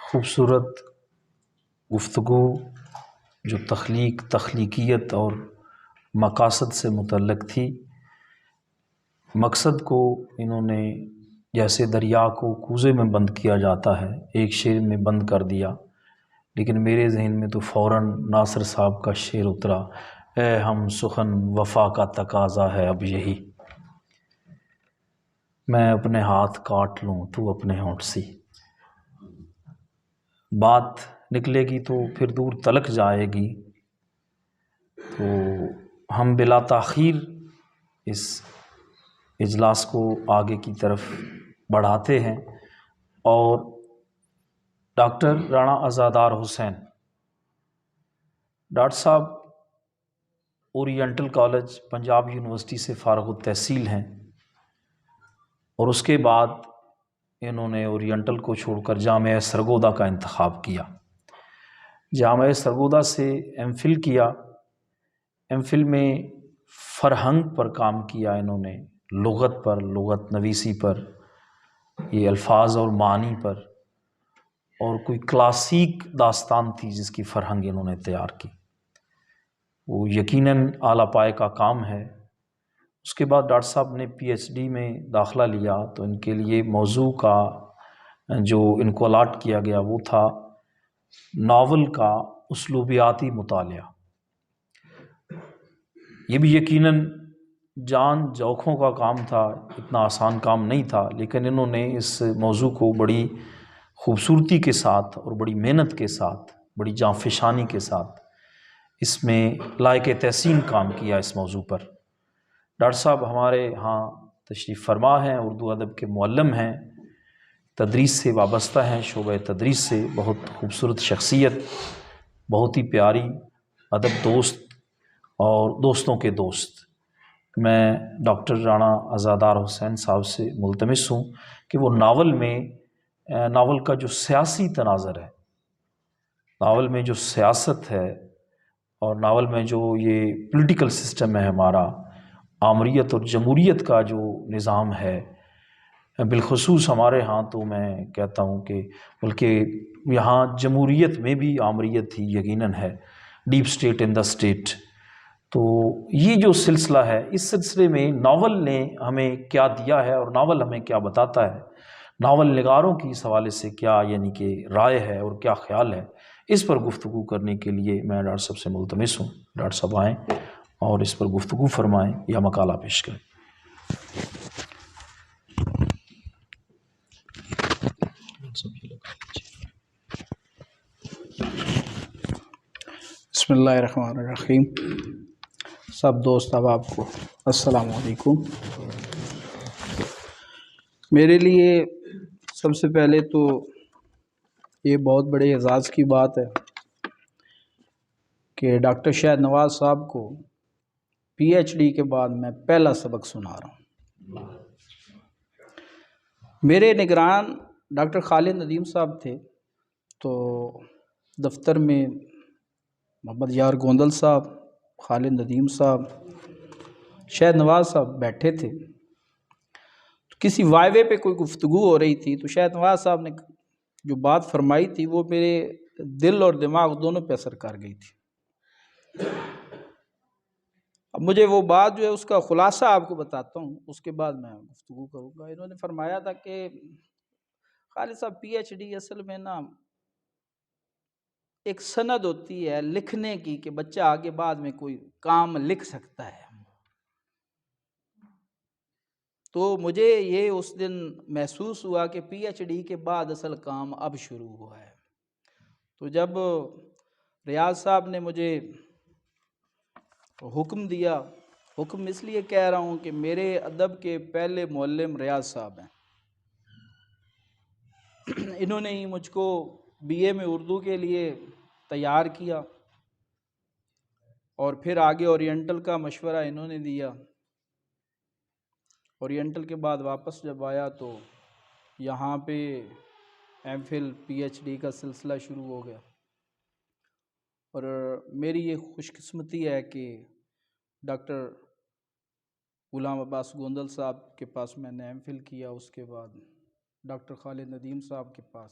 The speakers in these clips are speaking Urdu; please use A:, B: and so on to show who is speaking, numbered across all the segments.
A: خوبصورت گفتگو جو تخلیقیت اور مقاصد سے متعلق تھی. مقصد کو انہوں نے جیسے دریا کو کوزے میں بند کیا جاتا ہے ایک شعر میں بند کر دیا، لیکن میرے ذہن میں تو فوراً ناصر صاحب کا شعر اترا، اے ہم سخن وفا کا تقاضا ہے اب یہی، میں اپنے ہاتھ کاٹ لوں تو اپنے ہونٹ سی. بات نکلے گی تو پھر دور تلک جائے گی، تو ہم بلا تاخیر اس اجلاس کو آگے کی طرف بڑھاتے ہیں. اور ڈاکٹر رانا عزادار حسین ڈاکٹر صاحب اورینٹل کالج پنجاب یونیورسٹی سے فارغ التحصیل ہیں، اور اس کے بعد انہوں نے اورینٹل کو چھوڑ کر جامعہ سرگودا کا انتخاب کیا. جامعہ سرگودا سے ایم فل کیا. ایم فل میں فرہنگ پر کام کیا انہوں نے، لغت پر، لغت نویسی پر، یہ الفاظ اور معانی پر، اور کوئی کلاسیک داستان تھی جس کی فرہنگ انہوں نے تیار کی، وہ یقیناً اعلیٰ پائے کا کام ہے. اس کے بعد ڈاکٹر صاحب نے پی ایچ ڈی میں داخلہ لیا تو ان کے لیے موضوع کا جو ان کو الاٹ کیا گیا وہ تھا ناول کا اسلوبیاتی مطالعہ. یہ بھی یقیناً جان جوکھوں کا کام تھا، اتنا آسان کام نہیں تھا، لیکن انہوں نے اس موضوع کو بڑی خوبصورتی کے ساتھ اور بڑی محنت کے ساتھ، بڑی جانفشانی کے ساتھ اس میں لائق تحسین کام کیا اس موضوع پر. ڈاکٹر صاحب ہمارے ہاں تشریف فرما ہیں، اردو ادب کے معلم ہیں، تدریس سے وابستہ ہیں، شعبہ تدریس سے، بہت خوبصورت شخصیت، بہت ہی پیاری، ادب دوست اور دوستوں کے دوست. میں ڈاکٹر رانا عزادار حسین صاحب سے ملتمس ہوں کہ وہ ناول کا جو سیاسی تناظر ہے، ناول میں جو سیاست ہے، اور ناول میں جو یہ پولیٹیکل سسٹم ہے ہمارا، آمریت اور جمہوریت کا جو نظام ہے، بالخصوص ہمارے ہاں تو میں کہتا ہوں کہ بلکہ یہاں جمہوریت میں بھی آمریت ہی یقیناً ہے، deep state in the state. تو یہ جو سلسلہ ہے، اس سلسلے میں ناول نے ہمیں کیا دیا ہے اور ناول ہمیں کیا بتاتا ہے، ناول نگاروں کی اس حوالے سے کیا یعنی کہ رائے ہے اور کیا خیال ہے، اس پر گفتگو کرنے کے لیے میں ڈاکٹر صاحب سے ملتمس ہوں. ڈاکٹر صاحب آئیں اور اس پر گفتگو فرمائیں یا مقالہ پیش کریں.
B: بسم اللہ الرحمن الرحیم. سب دوست احباب کو السلام علیکم. میرے لیے سب سے پہلے تو یہ بہت بڑے اعزاز کی بات ہے کہ ڈاکٹر شاہد نواز صاحب کو پی ایچ ڈی کے بعد میں پہلا سبق سنا رہا ہوں. میرے نگران ڈاکٹر خالد ندیم صاحب تھے، تو دفتر میں محمد یار گوندل صاحب، خالد ندیم صاحب، شاہد نواز صاحب بیٹھے تھے. تو کسی وائوے پہ کوئی گفتگو ہو رہی تھی، تو شاہد نواز صاحب نے جو بات فرمائی تھی وہ میرے دل اور دماغ دونوں پہ اثر کر گئی تھی. اب مجھے وہ بات جو ہے اس کا خلاصہ آپ کو بتاتا ہوں، اس کے بعد میں گفتگو کروں گا. انہوں نے فرمایا تھا کہ خالد صاحب پی ایچ ڈی اصل میں نا ایک سند ہوتی ہے لکھنے کی کہ بچہ آگے بعد میں کوئی کام لکھ سکتا ہے. تو مجھے یہ اس دن محسوس ہوا کہ پی ایچ ڈی کے بعد اصل کام اب شروع ہوا ہے. تو جب ریاض صاحب نے مجھے حکم دیا، حکم اس لیے کہہ رہا ہوں کہ میرے ادب کے پہلے معلم ریاض صاحب ہیں. انہوں نے ہی مجھ کو بی اے میں اردو کے لیے تیار کیا، اور پھر آگے اورینٹل کا مشورہ انہوں نے دیا. اورینٹل کے بعد واپس جب آیا تو یہاں پہ M Phil P H D کا سلسلہ شروع ہو گیا. اور میری یہ خوش قسمتی ہے کہ ڈاکٹر غلام عباس گوندل صاحب کے پاس میں نے ایم فل کیا، اس کے بعد ڈاکٹر خالد ندیم صاحب کے پاس.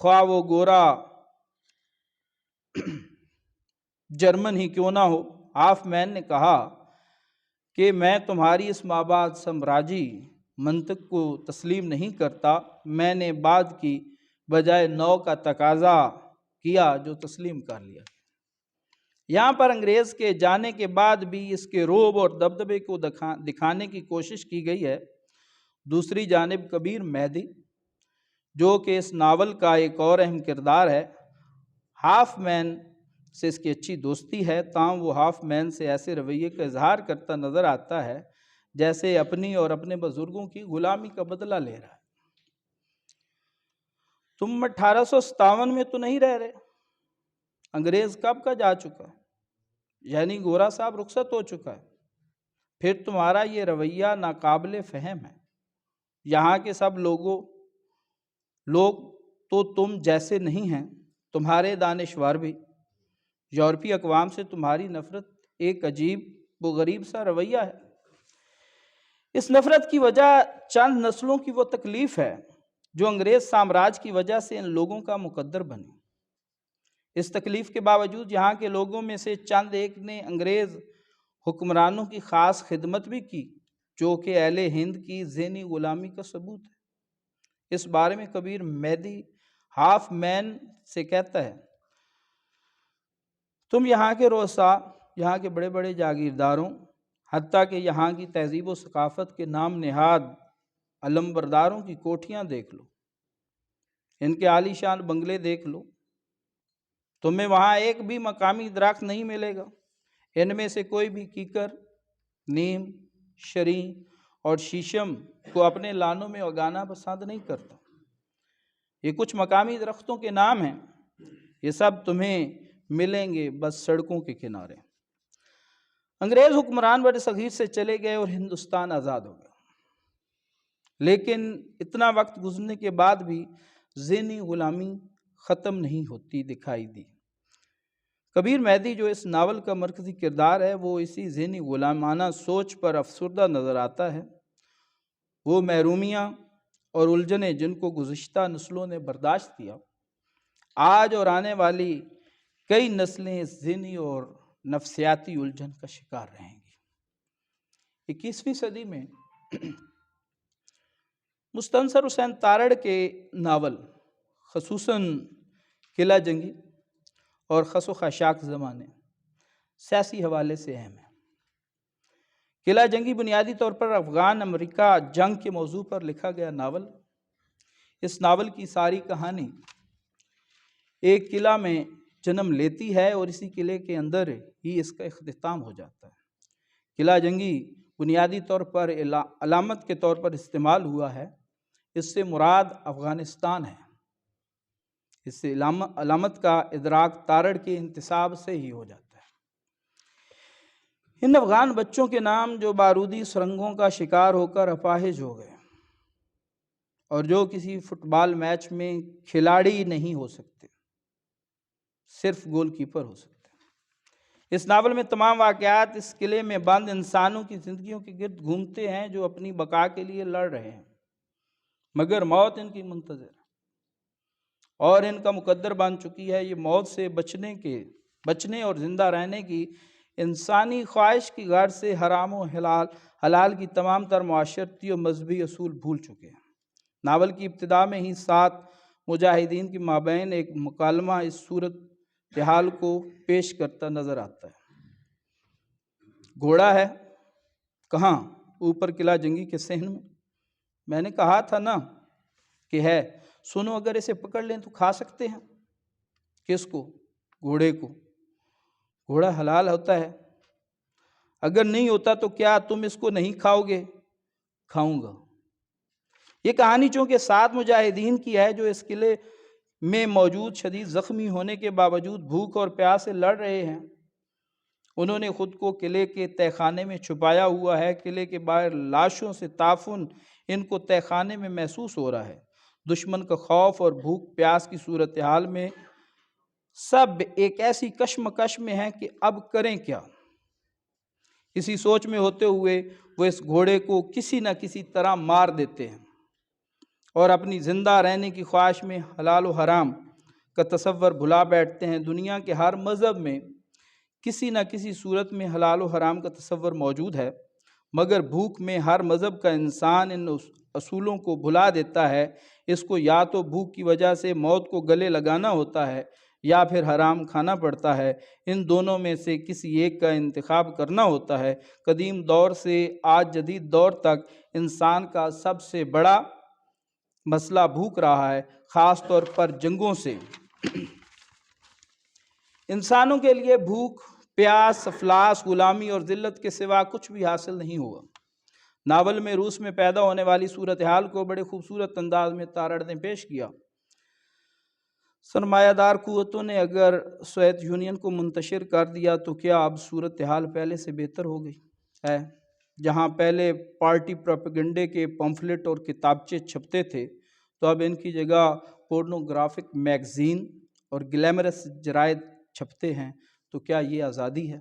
B: خواہ وہ گورا جرمن ہی کیوں نہ ہو۔ ہاف مین نے کہا کہ میں تمہاری اس مابعد سامراجی منطق کو تسلیم نہیں کرتا، میں نے بعد کی بجائے نو کا تقاضا کیا جو تسلیم کر لیا۔ یہاں پر انگریز کے جانے کے بعد بھی اس کے رعب اور دبدبے کو دکھانے کی کوشش کی گئی ہے۔ دوسری جانب کبیر مہدی جو کہ اس ناول کا ایک اور اہم کردار ہے، ہاف مین سے اس کی اچھی دوستی ہے، تاہم وہ ہاف مین سے ایسے رویے کا اظہار کرتا نظر آتا ہے جیسے اپنی اور اپنے بزرگوں کی غلامی کا بدلہ لے رہا ہے۔ تم 1857 میں تو نہیں رہ رہے، انگریز کب کا جا چکا ہے، یعنی گورا صاحب رخصت ہو چکا ہے، پھر تمہارا یہ رویہ ناقابل فہم ہے۔ یہاں کے سب لوگ تو تم جیسے نہیں ہیں، تمہارے دانشور بھی۔ یورپی اقوام سے تمہاری نفرت ایک عجیب و غریب سا رویہ ہے۔ اس نفرت کی وجہ چند نسلوں کی وہ تکلیف ہے جو انگریز سامراج کی وجہ سے ان لوگوں کا مقدر بنی۔ اس تکلیف کے باوجود یہاں کے لوگوں میں سے چند ایک نے انگریز حکمرانوں کی خاص خدمت بھی کی، جو کہ اہل ہند کی ذہنی غلامی کا ثبوت ہے۔ اس بارے میں کبیر مہدی ہاف مین سے کہتا ہے، تم یہاں کے رؤساء، یہاں کے بڑے بڑے جاگیرداروں، حتیٰ کہ یہاں کی تہذیب و ثقافت کے نام نہاد علمبرداروں کی کوٹھیاں دیکھ لو، ان کے عالی شان بنگلے دیکھ لو، تمہیں وہاں ایک بھی مقامی درخت نہیں ملے گا۔ ان میں سے کوئی بھی کیکر، نیم، شریں اور شیشم کو اپنے لانوں میں اگانا پسند نہیں کرتا۔ یہ کچھ مقامی درختوں کے نام ہیں، یہ سب تمہیں ملیں گے بس سڑکوں کے کنارے۔ انگریز حکمران بر صغیر سے چلے گئے اور ہندوستان آزاد ہو گیا، لیکن اتنا وقت گزرنے کے بعد بھی ذہنی غلامی ختم نہیں ہوتی دکھائی دی۔ کبیر مہدی جو اس ناول کا مرکزی کردار ہے، وہ اسی ذہنی غلامانہ سوچ پر افسردہ نظر آتا ہے۔ وہ محرومیاں اور الجھنیں جن کو گزشتہ نسلوں نے برداشت کیا، آج اور آنے والی کئی نسلیں اس ذہنی اور نفسیاتی الجھن کا شکار رہیں گی۔ 21ویں صدی میں مستنصر حسین تارڑ کے ناول خصوصاً قلعہ جنگی اور خس و خاشاک زمانے سیاسی حوالے سے اہم ہے۔ قلعہ جنگی بنیادی طور پر افغان امریکہ جنگ کے موضوع پر لکھا گیا ناول۔ اس ناول کی ساری کہانی ایک قلعہ میں جنم لیتی ہے اور اسی قلعے کے اندر ہی اس کا اختتام ہو جاتا ہے۔ قلعہ جنگی بنیادی طور پر علامت کے طور پر استعمال ہوا ہے، اس سے مراد افغانستان ہے۔ اس سے علامت کا ادراک تارڑ کے انتصاب سے ہی ہو جاتا ہے۔ ان افغان بچوں کے نام جو بارودی سرنگوں کا شکار ہو کر اپاہج ہو گئے اور جو کسی فٹ بال میچ میں کھلاڑی نہیں ہو سکتے، صرف گول کیپر ہو سکتے۔ اس ناول میں تمام واقعات اس قلعے میں بند انسانوں کی زندگیوں کے گرد گھومتے ہیں جو اپنی بقا کے لیے لڑ رہے ہیں، مگر موت ان کی منتظر ہے اور ان کا مقدر بن چکی ہے۔ یہ موت سے بچنے اور زندہ رہنے کی انسانی خواہش کی غرض سے حرام و حلال کی تمام تر معاشرتی اور مذہبی اصول بھول چکے ہیں۔ ناول کی ابتدا میں ہی 7 مجاہدین کے مابین ایک مکالمہ اس صورت حال کو پیش کرتا نظر آتا ہے۔ گھوڑا ہے کہاں؟ اوپر قلعہ جنگی کے صحن میں۔ میں نے کہا تھا نا کہ ہے، سنو اگر اسے پکڑ لیں تو کھا سکتے ہیں۔ کس کو؟ گھوڑے کو۔ گھوڑا حلال ہوتا ہے؟ اگر نہیں ہوتا تو کیا تم اس کو نہیں کھاؤ گے؟ کھاؤں گا۔ یہ کہانی چونکہ 7 مجاہدین کی ہے جو اس قلعے میں موجود شدید زخمی ہونے کے باوجود بھوک اور پیاس سے لڑ رہے ہیں۔ انہوں نے خود کو قلعے کے تہہ خانے میں چھپایا ہوا ہے۔ قلعے کے باہر لاشوں سے تعفن ان کو تہہ خانے میں محسوس ہو رہا ہے۔ دشمن کا خوف اور بھوک پیاس کی صورتحال میں سب ایک ایسی کشمکش میں ہیں کہ اب کریں کیا۔ اسی سوچ میں ہوتے ہوئے وہ اس گھوڑے کو کسی نہ کسی طرح مار دیتے ہیں اور اپنی زندہ رہنے کی خواہش میں حلال و حرام کا تصور بھلا بیٹھتے ہیں۔ دنیا کے ہر مذہب میں کسی نہ کسی صورت میں حلال و حرام کا تصور موجود ہے، مگر بھوک میں ہر مذہب کا انسان ان اصولوں کو بھلا دیتا ہے۔ اس کو یا تو بھوک کی وجہ سے موت کو گلے لگانا ہوتا ہے یا پھر حرام کھانا پڑتا ہے۔ ان دونوں میں سے کسی ایک کا انتخاب کرنا ہوتا ہے۔ قدیم دور سے آج جدید دور تک انسان کا سب سے بڑا مسئلہ بھوک رہا ہے، خاص طور پر جنگوں سے انسانوں کے لیے بھوک، پیاس، افلاس، غلامی اور ذلت کے سوا کچھ بھی حاصل نہیں ہوا۔ ناول میں روس میں پیدا ہونے والی صورتحال کو بڑے خوبصورت انداز میں تارڑ نے پیش کیا۔ سرمایہ دار قوتوں نے اگر سوویت یونین کو منتشر کر دیا تو کیا اب صورتحال پہلے سے بہتر ہو گئی ہے؟ جہاں پہلے پارٹی پروپیگنڈے کے پمفلٹ اور کتابچے چھپتے تھے تو اب ان کی جگہ پورنوگرافک میگزین اور گلیمرس جرائد چھپتے ہیں۔ تو کیا یہ آزادی ہے؟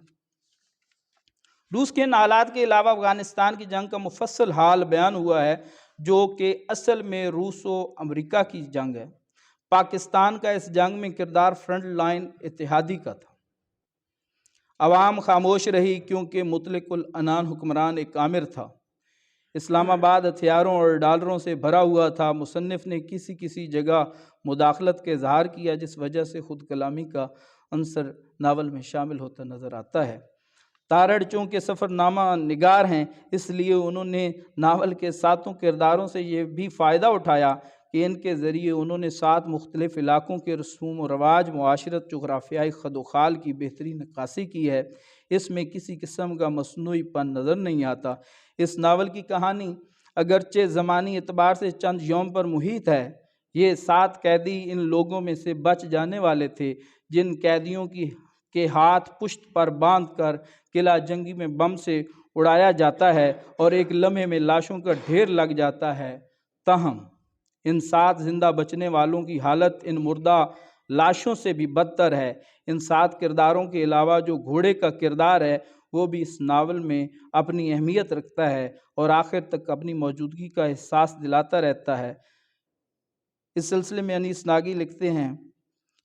B: روس کے ان حالات کے علاوہ افغانستان کی جنگ کا مفصل حال بیان ہوا ہے، جو کہ اصل میں روس و امریکہ کی جنگ ہے۔ پاکستان کا اس جنگ میں کردار فرنٹ لائن اتحادی کا تھا۔ عوام خاموش رہی کیونکہ مطلق العنان حکمران ایک آمر تھا۔ اسلام آباد ہتھیاروں اور ڈالروں سے بھرا ہوا تھا۔ مصنف نے کسی جگہ مداخلت کا اظہار کیا، جس وجہ سے خود کلامی کا عنصر ناول میں شامل ہوتا نظر آتا ہے۔ تارڑ چونکہ سفر نامہ نگار ہیں، اس لیے انہوں نے ناول کے 7 کرداروں سے یہ بھی فائدہ اٹھایا کہ ان کے ذریعے انہوں نے 7 مختلف علاقوں کے رسوم و رواج، معاشرت، جغرافیائی خد و خال کی بہترین عکاسی کی ہے۔ اس میں کسی قسم کا مصنوعی پن نظر نہیں آتا۔ اس ناول کی کہانی اگرچہ زمانی اعتبار سے چند یوم پر محیط ہے۔ یہ 7 قیدی ان لوگوں میں سے بچ جانے والے تھے جن قیدیوں کے ہاتھ پشت پر باندھ کر قلعہ جنگی میں بم سے اڑایا جاتا ہے اور ایک لمحے میں لاشوں کا ڈھیر لگ جاتا ہے۔ تاہم ان 7 زندہ بچنے والوں کی حالت ان مردہ لاشوں سے بھی بدتر ہے۔ ان 7 کرداروں کے علاوہ جو گھوڑے کا کردار ہے وہ بھی اس ناول میں اپنی اہمیت رکھتا ہے اور آخر تک اپنی موجودگی کا احساس دلاتا رہتا ہے۔ اس سلسلے میں انیس ناگی لکھتے ہیں،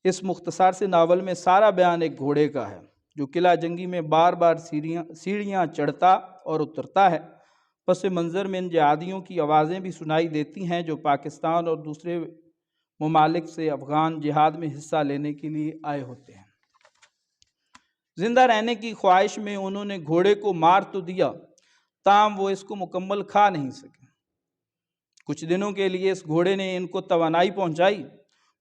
B: اس مختصر سے ناول میں سارا بیان ایک گھوڑے کا ہے جو قلعہ جنگی میں بار بار سیڑھیاں چڑھتا اور اترتا ہے۔ پس منظر میں ان جہادیوں کی آوازیں بھی سنائی دیتی ہیں جو پاکستان اور دوسرے ممالک سے افغان جہاد میں حصہ لینے کے لیے آئے ہوتے ہیں۔ زندہ رہنے کی خواہش میں انہوں نے گھوڑے کو مار تو دیا، تاہم وہ اس کو مکمل کھا نہیں سکے۔ کچھ دنوں کے لیے اس گھوڑے نے ان کو توانائی پہنچائی۔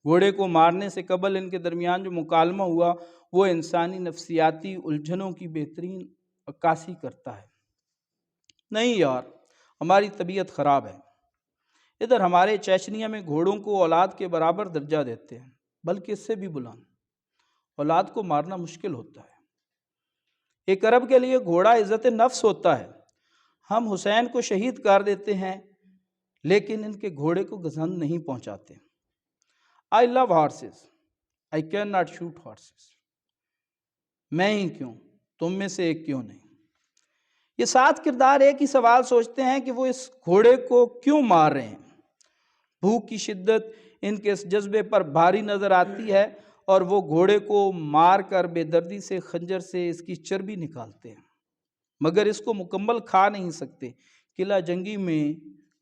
B: گھوڑے کو مارنے سے قبل ان کے درمیان جو مکالمہ ہوا وہ انسانی نفسیاتی الجھنوں کی بہترین عکاسی کرتا ہے۔ نہیں یار، ہماری طبیعت خراب ہے۔ ادھر ہمارے چیچنیا میں گھوڑوں کو اولاد کے برابر درجہ دیتے ہیں، بلکہ اس سے بھی بلند۔ اولاد کو مارنا مشکل ہوتا ہے۔ ایک عرب کے لیے گھوڑا عزت نفس ہوتا ہے۔ ہم حسین کو شہید کر دیتے ہیں لیکن ان کے گھوڑے کو گزند نہیں پہنچاتے۔ I love horses. I cannot shoot horses. میں ہی کیوں، تم میں سے ایک کیوں نہیں؟ یہ 7 کردار ایک ہی سوال سوچتے ہیں کہ وہ اس گھوڑے کو کیوں مار رہے ہیں۔ بھوک کی شدت ان کے اس جذبے پر بھاری نظر آتی ہے اور وہ گھوڑے کو مار کر بے دردی سے خنجر سے اس کی چربی نکالتے ہیں، مگر اس کو مکمل کھا نہیں سکتے۔ قلعہ جنگی میں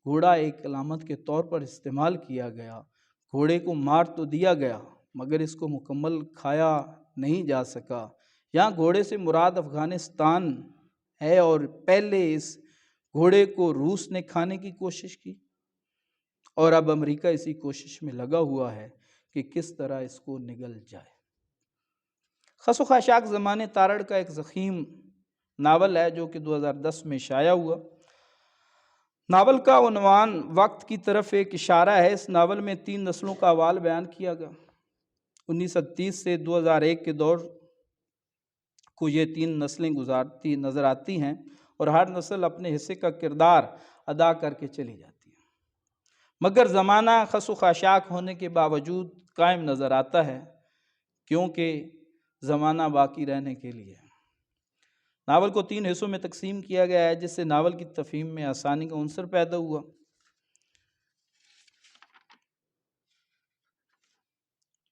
B: گھوڑا ایک علامت کے طور پر استعمال کیا گیا۔ گھوڑے کو مار تو دیا گیا مگر اس کو مکمل کھایا نہیں جا سکا۔ یہاں گھوڑے سے مراد افغانستان ہے اور پہلے اس گھوڑے کو روس نے کھانے کی کوشش کی اور اب امریکہ اسی کوشش میں لگا ہوا ہے کہ کس طرح اس کو نگل جائے۔ خس و خاشاک زمانے تارڑ کا ایک ضخیم ناول ہے جو کہ 2010 میں شائع ہوا۔ ناول کا عنوان وقت کی طرف ایک اشارہ ہے۔ اس ناول میں 3 نسلوں کا احوال بیان کیا گیا۔ 1930 سے 2001 کے دور کو یہ 3 نسلیں گزارتی نظر آتی ہیں اور ہر نسل اپنے حصے کا کردار ادا کر کے چلی جاتی ہے، مگر زمانہ خس و خاشاک ہونے کے باوجود قائم نظر آتا ہے کیونکہ زمانہ باقی رہنے کے لیے۔ ناول کو 3 حصوں میں تقسیم کیا گیا ہے جس سے ناول کی تفہیم میں آسانی کا عنصر پیدا ہوا۔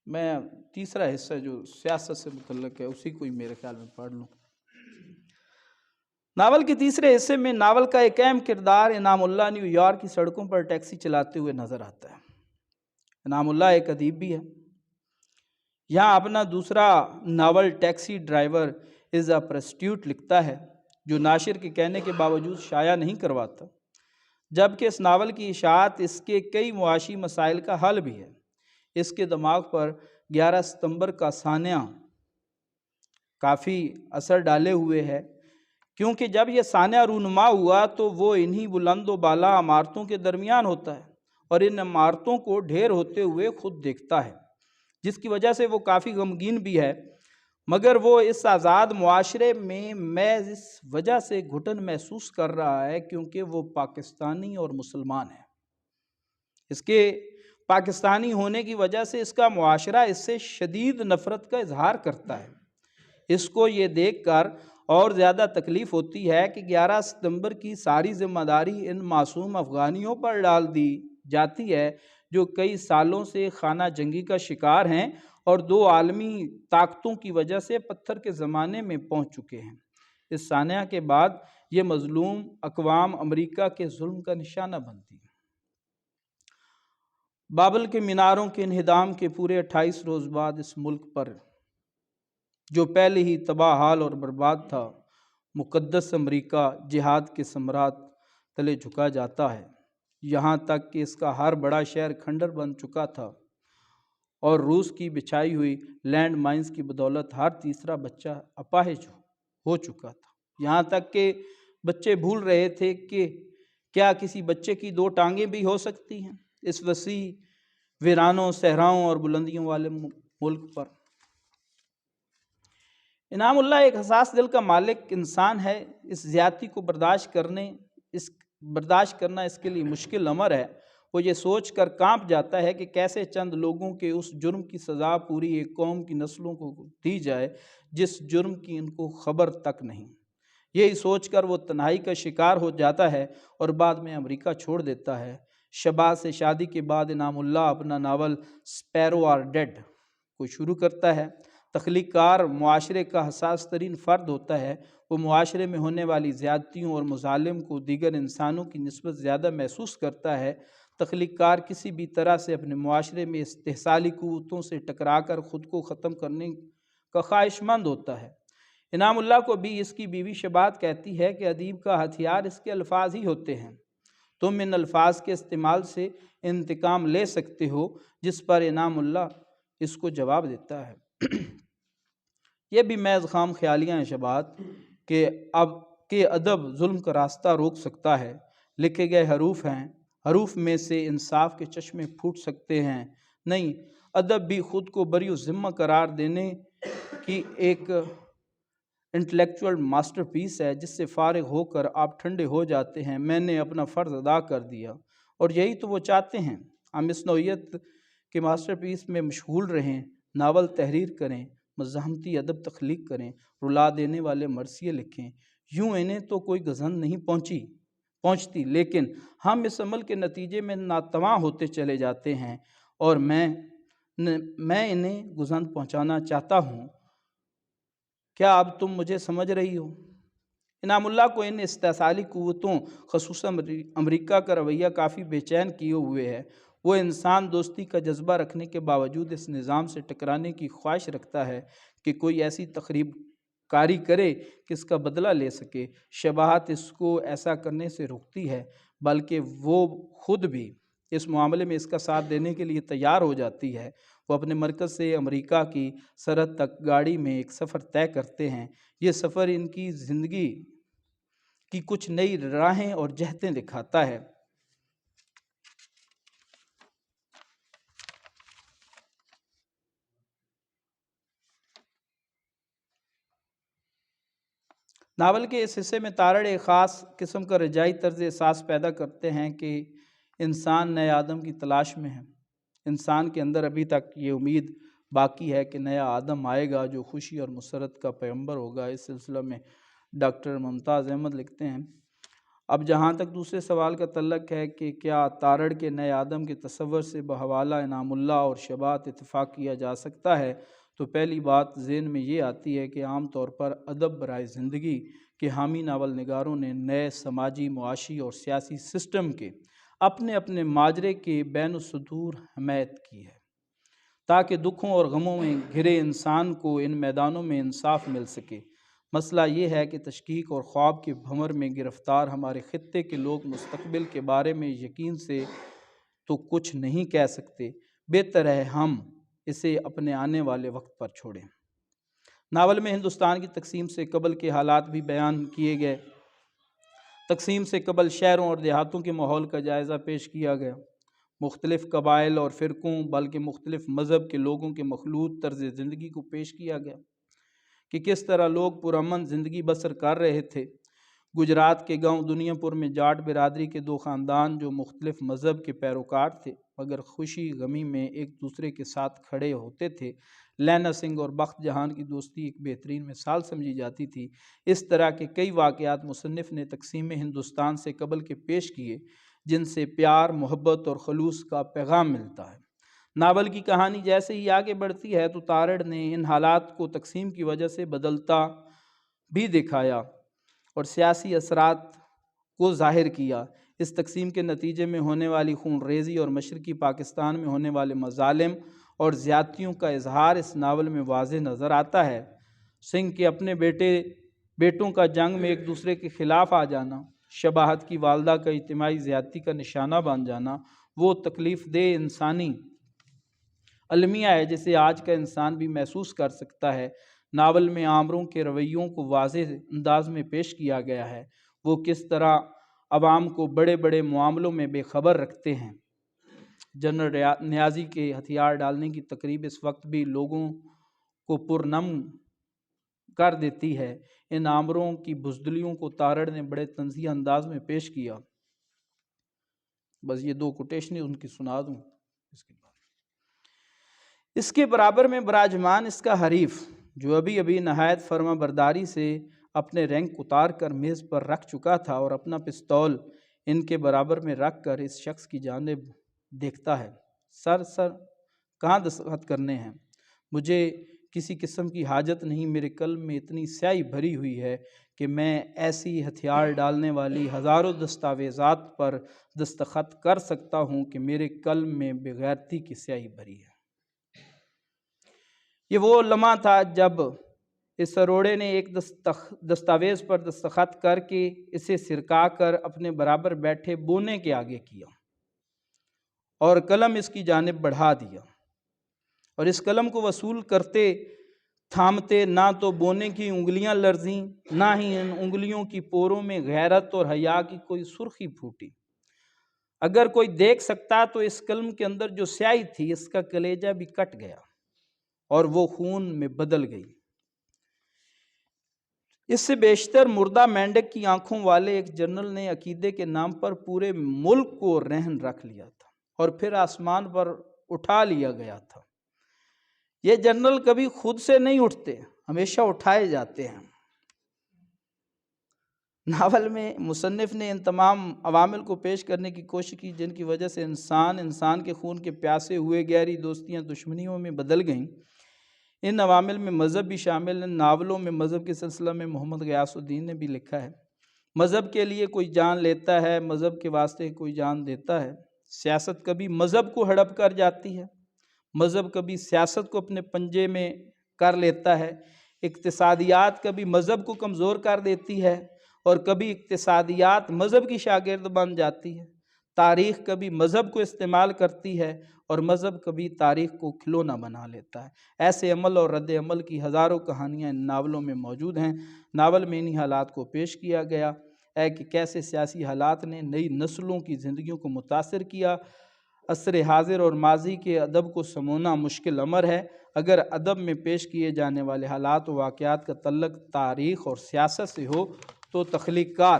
B: میں تیسرا حصہ جو سیاست سے متعلق ہے اسی کو ہی میرے خیال میں پڑھ لوں۔ ناول کے تیسرے حصے میں ناول کا ایک اہم کردار انعام اللہ نیو یارک کی سڑکوں پر ٹیکسی چلاتے ہوئے نظر آتا ہے۔ انعام اللہ ایک ادیب بھی ہے۔ یہاں اپنا دوسرا ناول ٹیکسی ڈرائیور از اے پرسٹیوٹ لکھتا ہے، جو ناشر کے کہنے کے باوجود شائع نہیں کرواتا، جبکہ اس ناول کی اشاعت اس کے کئی معاشی مسائل کا حل بھی ہے۔ اس کے دماغ پر 11 ستمبر کا سانحہ کافی اثر ڈالے ہوئے ہے، کیونکہ جب یہ سانحہ رونما ہوا تو وہ انہی بلند و بالا عمارتوں کے درمیان ہوتا ہے اور ان عمارتوں کو ڈھیر ہوتے ہوئے خود دیکھتا ہے، جس کی وجہ سے وہ کافی غمگین بھی ہے، مگر وہ اس آزاد معاشرے میں محض اس وجہ سے گھٹن محسوس کر رہا ہے کیونکہ وہ پاکستانی اور مسلمان ہے۔ اس کے پاکستانی ہونے کی وجہ سے اس کا معاشرہ اس سے شدید نفرت کا اظہار کرتا ہے۔ اس کو یہ دیکھ کر اور زیادہ تکلیف ہوتی ہے کہ 11 ستمبر کی ساری ذمہ داری ان معصوم افغانیوں پر ڈال دی جاتی ہے جو کئی سالوں سے خانہ جنگی کا شکار ہیں اور 2 عالمی طاقتوں کی وجہ سے پتھر کے زمانے میں پہنچ چکے ہیں۔ اس سانحہ کے بعد یہ مظلوم اقوام امریکہ کے ظلم کا نشانہ بنتی ہیں۔ بابل کے میناروں کے انہدام کے پورے 28 روز بعد اس ملک پر، جو پہلے ہی تباہ حال اور برباد تھا، مقدس امریکہ جہاد کے ثمرات تلے جھکا جاتا ہے، یہاں تک کہ اس کا ہر بڑا شہر کھنڈر بن چکا تھا اور روس کی بچھائی ہوئی لینڈ مائنز کی بدولت ہر تیسرا بچہ اپاہج ہو چکا تھا، یہاں تک کہ بچے بھول رہے تھے کہ کیا کسی بچے کی 2 ٹانگیں بھی ہو سکتی ہیں اس وسیع ویرانوں، صحراؤں اور بلندیوں والے ملک پر۔ انعام اللہ ایک حساس دل کا مالک انسان ہے۔ اس زیادتی کو برداشت کرنا اس کے لیے مشکل امر ہے۔ وہ یہ سوچ کر کانپ جاتا ہے کہ کیسے چند لوگوں کے اس جرم کی سزا پوری ایک قوم کی نسلوں کو دی جائے جس جرم کی ان کو خبر تک نہیں۔ یہی سوچ کر وہ تنہائی کا شکار ہو جاتا ہے اور بعد میں امریکہ چھوڑ دیتا ہے۔ شہباز سے شادی کے بعد انعام اللہ اپنا ناول اسپیرو آر ڈیڈ کو شروع کرتا ہے۔ تخلیق کار معاشرے کا حساس ترین فرد ہوتا ہے۔ وہ معاشرے میں ہونے والی زیادتیوں اور مظالم کو دیگر انسانوں کی نسبت زیادہ محسوس کرتا ہے۔ تخلیق کار کسی بھی طرح سے اپنے معاشرے میں استحصالی قوتوں سے ٹکرا کر خود کو ختم کرنے کا خواہش مند ہوتا ہے۔ انعام اللہ کو بھی اس کی بیوی شبات کہتی ہے کہ ادیب کا ہتھیار اس کے الفاظ ہی ہوتے ہیں، تم ان الفاظ کے استعمال سے انتقام لے سکتے ہو، جس پر انعام اللہ اس کو جواب دیتا ہے یہ بھی محض خام خیالیاں ہیں شبات کہ ادب ظلم کا راستہ روک سکتا ہے۔ لکھے گئے حروف ہیں، حروف میں سے انصاف کے چشمے پھوٹ سکتے ہیں، نہیں، ادب بھی خود کو بری و ذمہ قرار دینے کی ایک انٹلیکچوئل ماسٹر پیس ہے جس سے فارغ ہو کر آپ ٹھنڈے ہو جاتے ہیں۔ میں نے اپنا فرض ادا کر دیا، اور یہی تو وہ چاہتے ہیں، ہم اس نوعیت کے ماسٹر پیس میں مشغول رہیں، ناول تحریر کریں، مزاحمتی ادب تخلیق کریں، رلا دینے والے مرثیے لکھیں۔ یوں انہیں تو کوئی گزند نہیں پہنچتی، لیکن ہم اس عمل کے نتیجے میں ناتواں ہوتے چلے جاتے ہیں، اور میں انہیں گزند پہنچانا چاہتا ہوں۔ کیا اب تم مجھے سمجھ رہی ہو؟ انعام اللہ کو ان استحصالی قوتوں، خصوصاً امریکہ کا رویہ کافی بے چین کیے ہوئے ہے۔ وہ انسان دوستی کا جذبہ رکھنے کے باوجود اس نظام سے ٹکرانے کی خواہش رکھتا ہے کہ کوئی ایسی تخریب کاری کرے کہ اس کا بدلہ لے سکے۔ شباہت اس کو ایسا کرنے سے روکتی ہے، بلکہ وہ خود بھی اس معاملے میں اس کا ساتھ دینے کے لیے تیار ہو جاتی ہے۔ وہ اپنے مرکز سے امریکہ کی سرحد تک گاڑی میں ایک سفر طے کرتے ہیں۔ یہ سفر ان کی زندگی کی کچھ نئی راہیں اور جہتیں دکھاتا ہے۔ ناول کے اس حصے میں تارڑ ایک خاص قسم کا رجائی طرز احساس پیدا کرتے ہیں کہ انسان نئے آدم کی تلاش میں ہے۔ انسان کے اندر ابھی تک یہ امید باقی ہے کہ نیا آدم آئے گا جو خوشی اور مسرت کا پیغمبر ہوگا۔ اس سلسلہ میں ڈاکٹر ممتاز احمد لکھتے ہیں، اب جہاں تک دوسرے سوال کا تعلق ہے کہ کیا تارڑ کے نئے آدم کے تصور سے بحوالہ انعام اللہ اور شبات اتفاق کیا جا سکتا ہے، تو پہلی بات ذہن میں یہ آتی ہے کہ عام طور پر ادب برائے زندگی کے حامی ناول نگاروں نے نئے سماجی، معاشی اور سیاسی سسٹم کے اپنے اپنے ماجرے کے بین السطور حمایت کی ہے تاکہ دکھوں اور غموں میں گھرے انسان کو ان میدانوں میں انصاف مل سکے۔ مسئلہ یہ ہے کہ تشکیک اور خواب کے بھنور میں گرفتار ہمارے خطے کے لوگ مستقبل کے بارے میں یقین سے تو کچھ نہیں کہہ سکتے، بہتر ہے ہم اسے اپنے آنے والے وقت پر چھوڑیں۔ ناول میں ہندوستان کی تقسیم سے قبل کے حالات بھی بیان کیے گئے۔ تقسیم سے قبل شہروں اور دیہاتوں کے ماحول کا جائزہ پیش کیا گیا، مختلف قبائل اور فرقوں بلکہ مختلف مذہب کے لوگوں کے مخلوط طرز زندگی کو پیش کیا گیا کہ کس طرح لوگ پرامن زندگی بسر کر رہے تھے۔ گجرات کے گاؤں دنیا پور میں جاٹ برادری کے دو خاندان جو مختلف مذہب کے پیروکار تھے مگر خوشی غمی میں ایک دوسرے کے ساتھ کھڑے ہوتے تھے، لینا سنگھ اور بخت جہان کی دوستی ایک بہترین مثال سمجھی جاتی تھی۔ اس طرح کے کئی واقعات مصنف نے تقسیم ہندوستان سے قبل کے پیش کیے جن سے پیار، محبت اور خلوص کا پیغام ملتا ہے۔ ناول کی کہانی جیسے ہی آگے بڑھتی ہے تو تارڑ نے ان حالات کو تقسیم کی وجہ سے بدلتا بھی دکھایا اور سیاسی اثرات کو ظاہر کیا۔ اس تقسیم کے نتیجے میں ہونے والی خون ریزی اور مشرقی پاکستان میں ہونے والے مظالم اور زیادتیوں کا اظہار اس ناول میں واضح نظر آتا ہے۔ سنگھ کے اپنے بیٹوں کا جنگ میں ایک دوسرے کے خلاف آ جانا، شباہت کی والدہ کا اجتماعی زیادتی کا نشانہ بن جانا، وہ تکلیف دہ انسانی المیہ ہے جسے آج کا انسان بھی محسوس کر سکتا ہے۔ ناول میں آمروں کے رویوں کو واضح انداز میں پیش کیا گیا ہے، وہ کس طرح عوام کو بڑے بڑے معاملوں میں بے خبر رکھتے ہیں۔ جنرل نیازی کے ہتھیار ڈالنے کی تقریب اس وقت بھی لوگوں کو پرنم کر دیتی ہے۔ ان آمروں کی بزدلیوں کو تارڑ نے بڑے طنزیہ انداز میں پیش کیا۔ بس یہ دو کوٹیشنیں ان کی سنا دوں اس کے برابر میں براجمان اس کا حریف جو ابھی ابھی نہایت فرما برداری سے اپنے رینک اتار کر میز پر رکھ چکا تھا اور اپنا پستول ان کے برابر میں رکھ کر اس شخص کی جانب دیکھتا ہے۔ سر کہاں دستخط کرنے ہیں؟ مجھے کسی قسم کی حاجت نہیں، میرے قلم میں اتنی سیاہی بھری ہوئی ہے کہ میں ایسی ہتھیار ڈالنے والی ہزاروں دستاویزات پر دستخط کر سکتا ہوں کہ میرے قلم میں بغیرتی کی سیاہی بھری ہے۔ یہ وہ لمحہ تھا جب اس سروڑے نے ایک دستاویز پر دستخط کر کے اسے سرکا کر اپنے برابر بیٹھے بونے کے آگے کیا اور قلم اس کی جانب بڑھا دیا، اور اس قلم کو وصول کرتے تھامتے نہ تو بونے کی انگلیاں لرزیں، نہ ہی ان انگلیوں کی پوروں میں غیرت اور حیا کی کوئی سرخی پھوٹی۔ اگر کوئی دیکھ سکتا تو اس قلم کے اندر جو سیاہی تھی اس کا کلیجہ بھی کٹ گیا اور وہ خون میں بدل گئی۔ اس سے بیشتر مردہ مینڈک کی آنکھوں والے ایک جنرل نے عقیدے کے نام پر پورے ملک کو رہن رکھ لیا تھا اور پھر آسمان پر اٹھا لیا گیا تھا۔ یہ جنرل کبھی خود سے نہیں اٹھتے، ہمیشہ اٹھائے جاتے ہیں۔ ناول میں مصنف نے ان تمام عوامل کو پیش کرنے کی کوشش کی جن کی وجہ سے انسان کے خون کے پیاسے ہوئے گہری دوستیاں دشمنیوں میں بدل گئیں۔ ان عوامل میں مذہب بھی شامل ہے۔ ناولوں میں مذہب کے سلسلہ میں محمد غیاث الدین نے بھی لکھا ہے، مذہب کے لیے کوئی جان لیتا ہے، مذہب کے واسطے کوئی جان دیتا ہے۔ سیاست کبھی مذہب کو ہڑپ کر جاتی ہے، مذہب کبھی سیاست کو اپنے پنجے میں کر لیتا ہے۔ اقتصادیات کبھی مذہب کو کمزور کر دیتی ہے اور کبھی اقتصادیات مذہب کی شاگرد بن جاتی ہے۔ تاریخ کبھی مذہب کو استعمال کرتی ہے اور مذہب کبھی تاریخ کو کھلونا بنا لیتا ہے۔ ایسے عمل اور رد عمل کی ہزاروں کہانیاں ان ناولوں میں موجود ہیں۔ ناول میں انہی حالات کو پیش کیا گیا ہے کہ کیسے سیاسی حالات نے نئی نسلوں کی زندگیوں کو متاثر کیا۔ عصر حاضر اور ماضی کے ادب کو سمونا مشکل امر ہے۔ اگر ادب میں پیش کیے جانے والے حالات و واقعات کا تعلق تاریخ اور سیاست سے ہو تو تخلیق کار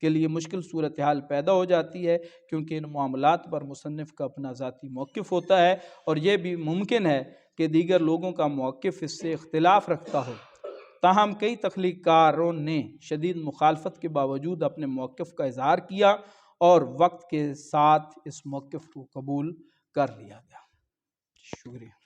B: کے لیے مشکل صورتحال پیدا ہو جاتی ہے، کیونکہ ان معاملات پر مصنف کا اپنا ذاتی موقف ہوتا ہے اور یہ بھی ممکن ہے کہ دیگر لوگوں کا موقف اس سے اختلاف رکھتا ہو۔ تاہم کئی تخلیق کاروں نے شدید مخالفت کے باوجود اپنے موقف کا اظہار کیا اور وقت کے ساتھ اس موقف کو قبول کر لیا گیا۔ شکریہ۔